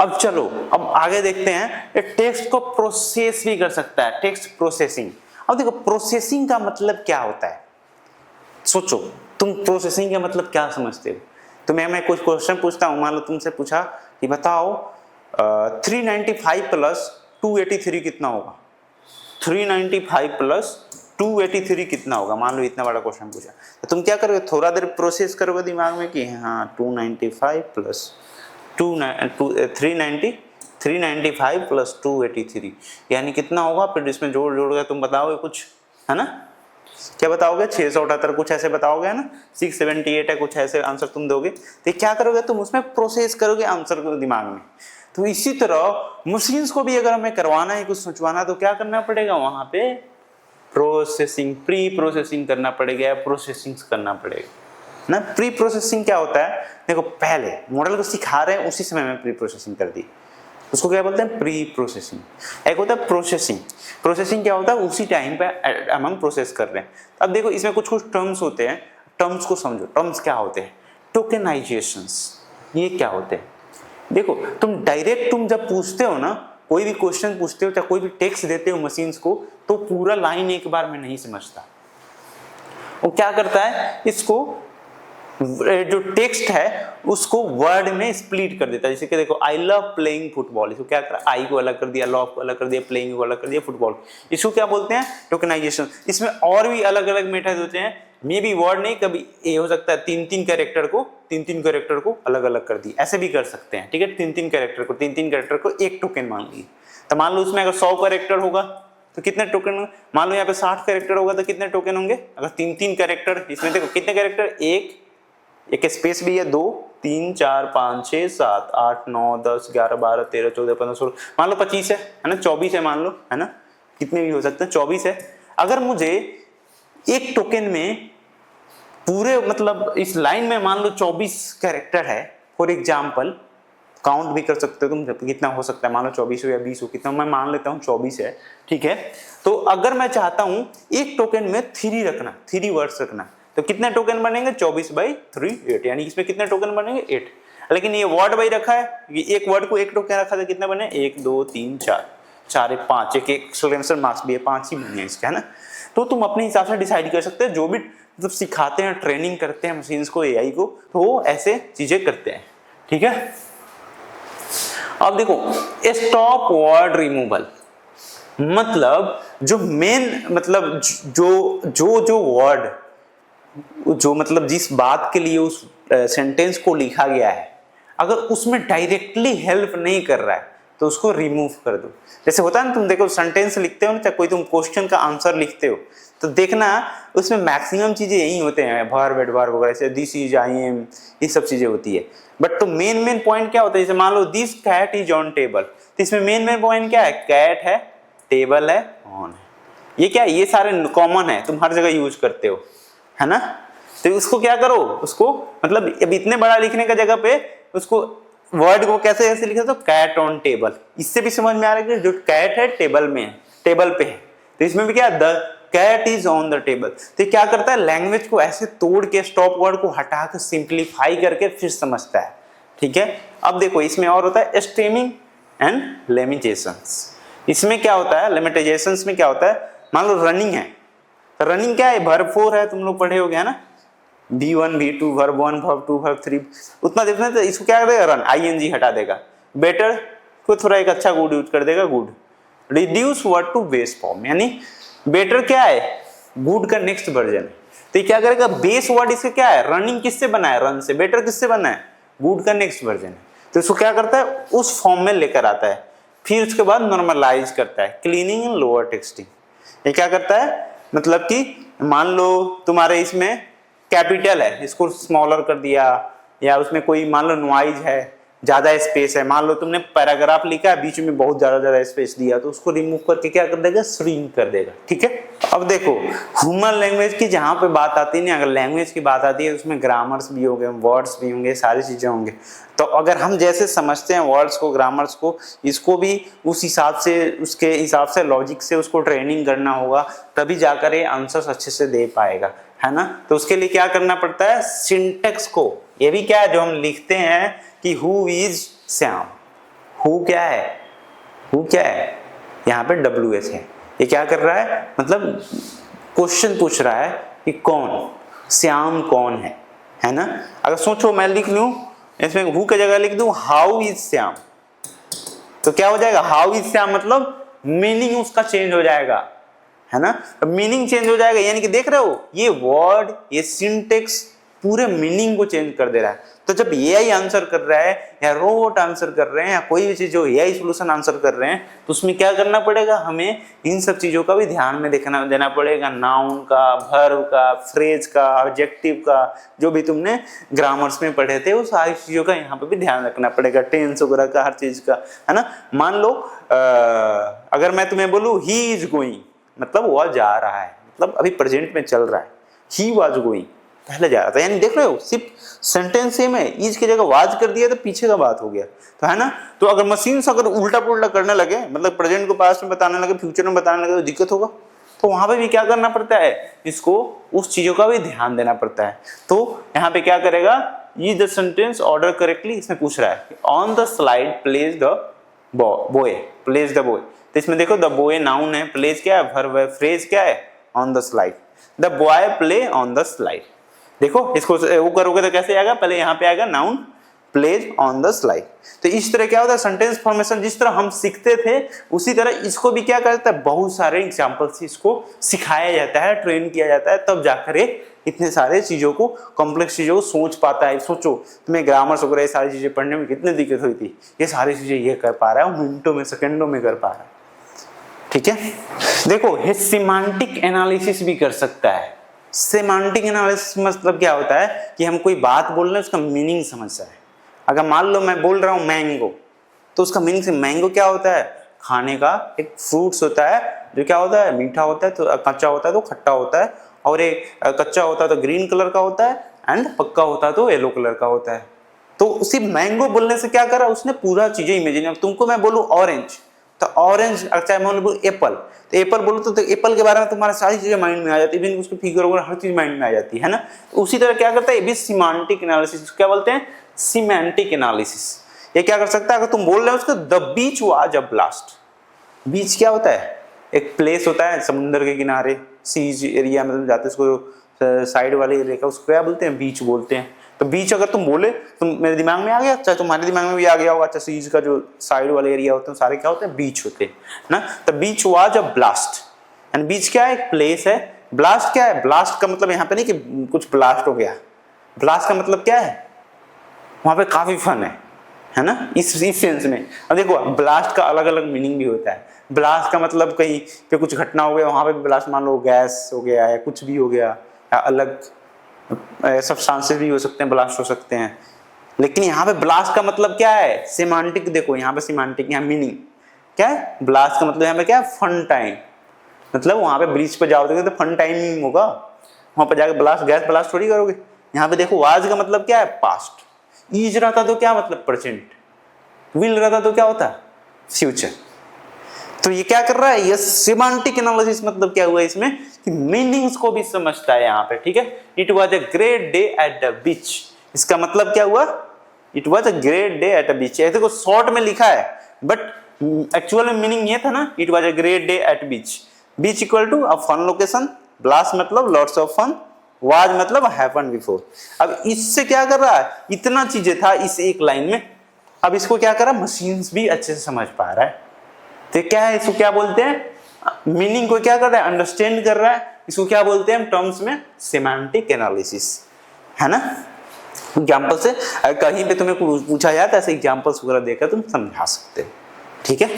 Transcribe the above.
अब चलो अब आगे देखते हैं, टेक्स्ट को प्रोसेस भी कर सकता है, टेक्स्ट प्रोसेसिंग। अब देखो प्रोसेसिंग का मतलब क्या होता है, सोचो तुम प्रोसेसिंग का मतलब क्या समझते हो। तो मैं कुछ क्वेश्चन पूछता हूँ, मान लो तुमसे पूछा कि बताओ 395 प्लस 283 कितना होगा, 395 प्लस 283 कितना होगा, मान लो इतना बड़ा क्वेश्चन पूछा, तो तुम क्या करोगे, थोड़ा देर प्रोसेस करोगे दिमाग में कि हाँ 295 प्लस 395 प्लस 283 यानी कितना होगा, फिर इसमें जोड़ के तुम बताओगे कुछ, है ना, क्या बताओगे 678 कुछ ऐसे बताओगे, है ना, 678 है कुछ ऐसे आंसर तुम दोगे। तो क्या करोगे तुम, उसमें प्रोसेस करोगे आंसर को दिमाग में। तो इसी तरह मशीन्स को भी अगर हमें करवाना है, कुछ सोचवाना, तो क्या करना पड़ेगा, वहां पे प्रोसेसिंग, प्री प्रोसेसिंग करना पड़ेगा, प्रोसेसिंग करना पड़ेगा ना। प्री प्रोसेसिंग क्या होता है, देखो पहले मॉडल को सिखा रहे हैं उसी समय में प्री प्रोसेसिंग कर दी, उसको क्या बोलते हैं, प्री प्रोसेसिंग। एक होता है प्रोसेसिंग, प्रोसेसिंग क्या होता है, उसी टाइम पे हम प्रोसेस कर रहे हैं। अब देखो इसमें कुछ टर्म्स होते हैं, टर्म्स को समझो, टर्म्स क्या होते हैं, टोकेनाइजेशंस, ये क्या होते हैं। देखो तुम डायरेक्ट तुम जब पूछते हो ना, कोई भी क्वेश्चन पूछते हो या कोई भी टेक्स्ट देते हो मशीन्स को, तो पूरा लाइन एक बार में नहीं समझता, वो क्या करता है, इसको जो टेक्स्ट है उसको वर्ड में स्प्लिट कर देता है। जैसे कि देखो आई लव प्लेइंग फुटबॉल, इसको क्या करा, आई को अलग कर दिया, लव को अलग कर दिया, प्लेइंग को अलग कर दिया, फुटबॉल, इसको क्या बोलते हैं, टोकेनाइजेशन। इसमें और भी अलग अलग मेथड होते हैं, मे बी वर्ड नहीं, कभी ये हो सकता है तीन तीन कैरेक्टर को अलग अलग कर दी, ऐसे भी कर सकते हैं, ठीक है, तीन तीन कैरेक्टर को एक टोकन मान ली। तो मान लो उसमें अगर 100 कैरेक्टर होगा तो कितने टोकन, मान लो यहाँ पे 60 कैरेक्टर होगा तो कितने टोकन होंगे, अगर तीन तीन कैरेक्टर, इसमें देखो कितने कैरेक्टर, एक स्पेस भी है, 2 3 4 5 6 7 8 9 10 11 12 13 14 15 16, मान लो 25 है ना, 24 है मान लो, है ना, कितने भी हो सकते हैं, 24 है। अगर मुझे एक टोकन में पूरे मतलब इस लाइन में मान लो 24 कैरेक्टर है, फॉर एग्जाम्पल, काउंट भी कर सकते हो तुम कितना हो सकता है, मान लो 24 हो या 20 हो, कितना मैं मान लेता हूँ 24 है, ठीक है। तो अगर मैं चाहता हूं एक टोकन में 3 रखना, 3 वर्ड्स रखना, तो कितने टोकन बनेंगे, 24/3 8, यानी इसमें कितने टोकन बनेंगे 8। लेकिन ये वर्ड बाई रखा है, एक वर्ड को एक टोकन रखा था, कितने बने 1 2 3 4 4 1 5, एक एक्सक्लेमेशन मार्क्स भी है, 5 ही बने इसके, है ना। तो तुम अपने हिसाब से डिसाइड कर सकते हैं, जो भी मतलब सिखाते हैं, ट्रेनिंग करते हैं मशीन्स को, एआई को, तो वो ऐसे चीजें करते हैं, ठीक है। अब देखो स्टॉप वर्ड रिमूवल, मतलब जो मेन मतलब जो वर्ड, जो मतलब जिस बात के लिए उस सेंटेंस को लिखा गया है, अगर उसमें डायरेक्टली हेल्प नहीं कर रहा है तो उसको रिमूव कर दो। जैसे होता है ना, तुम देखो सेंटेंस लिखते हो ना, चाहे कोई तुम क्वेश्चन का आंसर लिखते हो, तो देखना उसमें मैक्सिमम चीजें यही होते हैं, वर्ब एडवर्ब वगैरह से, दिस इज, आई एम, ये सब चीजें होती है। बट तो मेन पॉइंट क्या होता है, जैसे मान लो this cat is on table, तो इसमें मेन पॉइंट क्या है, कैट है, टेबल है, ऑन है, ये क्या है, ये सारे कॉमन है, तुम हर जगह यूज करते हो, है ना। तो उसको क्या करो, उसको मतलब अब इतने बड़ा लिखने का जगह पे उसको वर्ड को कैसे ऐसे लिखा, तो कैट ऑन टेबल, इससे भी समझ में आ रहा है कि जो कैट है टेबल में है, टेबल पे है, तो इसमें भी क्या, the cat is on the table. तो क्या करता है, लैंग्वेज को ऐसे तोड़ के, स्टॉप वर्ड को हटा के सिंप्लीफाई करके फिर समझता है, ठीक है। अब देखो इसमें और होता है स्टेमिंग एंड लिमिटेशंस। इसमें क्या होता है, लिमिटेशंस में क्या होता है, मान लो रनिंग है, तो रनिंग क्या है, वर्ब 4 है, तुम लोग पढ़े होगे, है ना, V1 V2 verb 1 verb 2 verb 3, उतना देखना, तो इसको क्या कर देगा, रन, ING हटा देगा, बेटर को थोड़ा एक अच्छा गुड यूज कर देगा, good, reduce word to base form, यानी बेटर क्या है, गुड का नेक्स्ट वर्जन है, तो ये क्या करेगा, बेस वर्ड इसका क्या है, रनिंग किससे बना है, रन से, बेटर किससे बना है, गुड का नेक्स्ट वर्जन है, तो इसको क्या करता है, उस फॉर्म में लेकर आता है, फिर उसके बाद नॉर्मलाइज करता है, क्लीनिंग एंड लोअर टेक्सटिंग। ये क्या करता है, मतलब कि मान लो तुम्हारे इसमें कैपिटल है, इसको स्मॉलर कर दिया, या उसमें कोई मान लो नॉइज है, ज्यादा स्पेस है, मान लो तुमने पैराग्राफ लिखा है, बीच में बहुत ज्यादा स्पेस दिया, तो उसको रिमूव करके क्या कर देगा, श्रिंक कर देगा, ठीक है। अब देखो ह्यूमन लैंग्वेज की जहां पे बात आती है ना, अगर लैंग्वेज की बात आती है उसमें ग्रामर्स भी होंगे, वर्ड्स भी होंगे, सारी चीजें होंगे, तो अगर हम जैसे समझते हैं वर्ड्स को, ग्रामर्स को, इसको भी उस हिसाब से, उसके हिसाब से लॉजिक से उसको ट्रेनिंग करना होगा, तभी जाकर ये आंसर्स अच्छे से दे पाएगा, है ना। तो उसके लिए क्या करना पड़ता है, सिंटेक्स को, ये भी क्या है जो हम लिखते हैं कि हु इज श्याम, हु क्या है, हु क्या है, यहाँ पे WH है। ये क्या कर रहा है, मतलब क्वेश्चन पूछ रहा है कि कौन, श्याम कौन है ना। अगर सोचो मैं लिख लूं इसमें हु की जगह लिख दूं हाउ इज श्याम, तो क्या हो जाएगा, हाउ इज श्याम मतलब मीनिंग उसका चेंज हो जाएगा, है ना। मीनिंग चेंज हो जाएगा, यानी कि देख रहे हो ये वर्ड, ये सिंटेक्स पूरे मीनिंग को चेंज कर दे रहा है। तो जब एआई आंसर कर रहा है या रोबोट आंसर कर रहे हैं या कोई भी चीज जो एआई सॉल्यूशन आंसर कर रहे हैं, तो उसमें क्या करना पड़ेगा, हमें इन सब चीजों का भी ध्यान में देना पड़ेगा, नाउन का, वर्ब का, फ्रेज का, ऑब्जेक्टिव का, जो भी तुमने ग्रामर्स में पढ़े थे वो सारी चीजों का यहाँ पे भी ध्यान रखना पड़ेगा, टेंस वगैरह का, हर चीज का, है ना। मान लो अगर मैं तुम्हें बोलूं ही इज गोइंग, मतलब वह जा रहा है, मतलब अभी प्रेजेंट में चल रहा है, ही वाज गोइंग पहले जा रहा था, यानी देख रहे हो सिर्फ सेंटेंस सेम है, इज की जगह वाज कर दिया तो पीछे का बात हो गया, तो है ना। तो अगर मशीन से अगर उल्टा पुल्टा करने लगे, मतलब प्रेजेंट को पास्ट में बताने लगे, फ्यूचर में बताने लगे, तो दिक्कत होगा। तो वहां पे भी क्या करना पड़ता है, इसको उस चीजों का भी ध्यान देना पड़ता है। तो यहाँ पे क्या करेगा, is the sentence order correctly, इसमें पूछ रहा है on the slide place the boy, place the boy, तो इसमें देखो द बॉय नाउन है, प्लेस क्या है वर्ब है, फ्रेज क्या है on the slide, the boy play on the slide. देखो इसको वो करोगे तो कैसे आएगा, पहले यहाँ पे आएगा noun plays on the slide. तो इस तरह क्या होता है, सेंटेंस फॉर्मेशन जिस तरह हम सीखते थे उसी तरह इसको भी क्या करता है, बहुत सारे एग्जाम्पल से इसको सिखाया जाता है, ट्रेन किया जाता है, तब जाकर इतने सारे चीजों को, कॉम्प्लेक्स चीजों को सोच पाता है। सोचो तुम्हें ग्रामर वगैरह ये सारी चीजें पढ़ने में कितनी दिक्कत हुई थी, ये सारी चीजें ये कर पा रहा है, मिनटों में सेकंडों में कर पा रहा है, ठीक है। देखो ये सिमेंटिक एनालिसिस भी कर सकता है। सेमांटिक एनालिसिस मतलब क्या होता है कि हम कोई बात बोल रहे हैं उसका मीनिंग समझता है। अगर मान लो मैं बोल रहा हूँ मैंगो, तो उसका मीनिंग से मैंगो क्या होता है, खाने का एक फ्रूट्स होता है जो क्या होता है, मीठा होता है, तो कच्चा होता है तो खट्टा होता है, और एक कच्चा होता है तो ग्रीन कलर का होता है, एंड पक्का होता है तो येलो कलर का होता है। तो सिर्फ मैंगो बोलने से क्या करा उसने, पूरा चीजें इमेजिन। तुमको मैं बोलूँ ऑरेंज, तो ऑरेंज, अच्छा मैं बोलूँ एप्पल, तो एप्पल बोलो तो एप्पल के बारे में तुम्हारा सारी चीजें माइंड में आ जाती है, उसकी फिगर वगैरह हर चीज माइंड में आ जाती है ना। तो उसी तरह क्या करता है ये भी सिमेंटिक एनालिसिस, क्या बोलते हैं, सिमेंटिक एनालिसिस। ये क्या कर सकता है, अगर तुम बोल रहे हो उसको the beach was a blast, beach क्या होता है, एक प्लेस होता है समुद्र के किनारे, सीज एरिया में जाते उसको साइड वाले एरिया का, उसको क्या बोलते हैं, बीच बोलते हैं। तो बीच अगर तुम बोले तो मेरे दिमाग में आ गया, चाहे तुम्हारे दिमाग में भी आ गया होगा, अच्छा सीज का जो साइड वाले एरिया होते हैं सारे क्या होते हैं, बीच होते हैं ना। तो बीच वाज अ ब्लास्ट, एंड बीच क्या है, एक प्लेस है। ब्लास्ट क्या है, ब्लास्ट का मतलब यहाँ पे नहीं कि कुछ ब्लास्ट हो गया, ब्लास्ट का मतलब क्या है, वहां पे काफी फन है ना, इस सेंस में। अब देखो ब्लास्ट का अलग अलग मीनिंग भी होता है। ब्लास्ट का मतलब कहीं पे कुछ घटना हो गया, वहां पे ब्लास्ट, मान लो गैस हो गया या कुछ भी हो गया, या अलग सब्सटेंसेस भी हो सकते हैं, ब्लास्ट हो सकते हैं। लेकिन यहाँ पे ब्लास्ट का मतलब क्या है, सिमेंटिक। देखो यहाँ पे सिमेंटिक, यहाँ मीनिंग क्या है, ब्लास्ट का मतलब यहाँ पे क्या है, फन टाइम, मतलब वहां पे ब्रिज पे जाओगे तो फन टाइम होगा, वहां पे जाकर ब्लास्ट, गैस ब्लास्ट थोड़ी करोगे। यहाँ पे देखो वाज का मतलब क्या है, पास्ट, ईज रहता तो क्या मतलब प्रेजेंट, विल रहता तो क्या होता फ्यूचर। तो ये क्या कर रहा है, ये सिमेंटिक एनालिसिस मतलब क्या हुआ इसमें कि मीनिंग्स को भी समझता है यहाँ पे, ठीक है। It was a great day at the beach, इसका मतलब क्या हुआ, it was a great day at a beach. ऐसे को शॉर्ट में लिखा है बट एक्चुअल में मीनिंग ये था ना, it was a great day at beach. Beach equal to a fun location, blast मतलब लॉट्स ऑफ फन, वाज मतलब हैपन बिफोर। अब इससे क्या कर रहा है, इतना चीजें था इस एक लाइन में, अब इसको क्या कर रहा है, मशीन्स भी अच्छे से समझ पा रहा है। तो क्या है, इसको क्या बोलते हैं, मीनिंग को क्या कर रहा है, अंडरस्टैंड कर रहा है, इसको क्या बोलते हैं टर्म्स में, सिमेंटिक एनालिसिस, है ना। एग्जांपल से कहीं पे तुम्हें पूछा जाता है, ऐसे एग्जांपल्स वगैरह देकर तुम समझा सकते हो, ठीक है।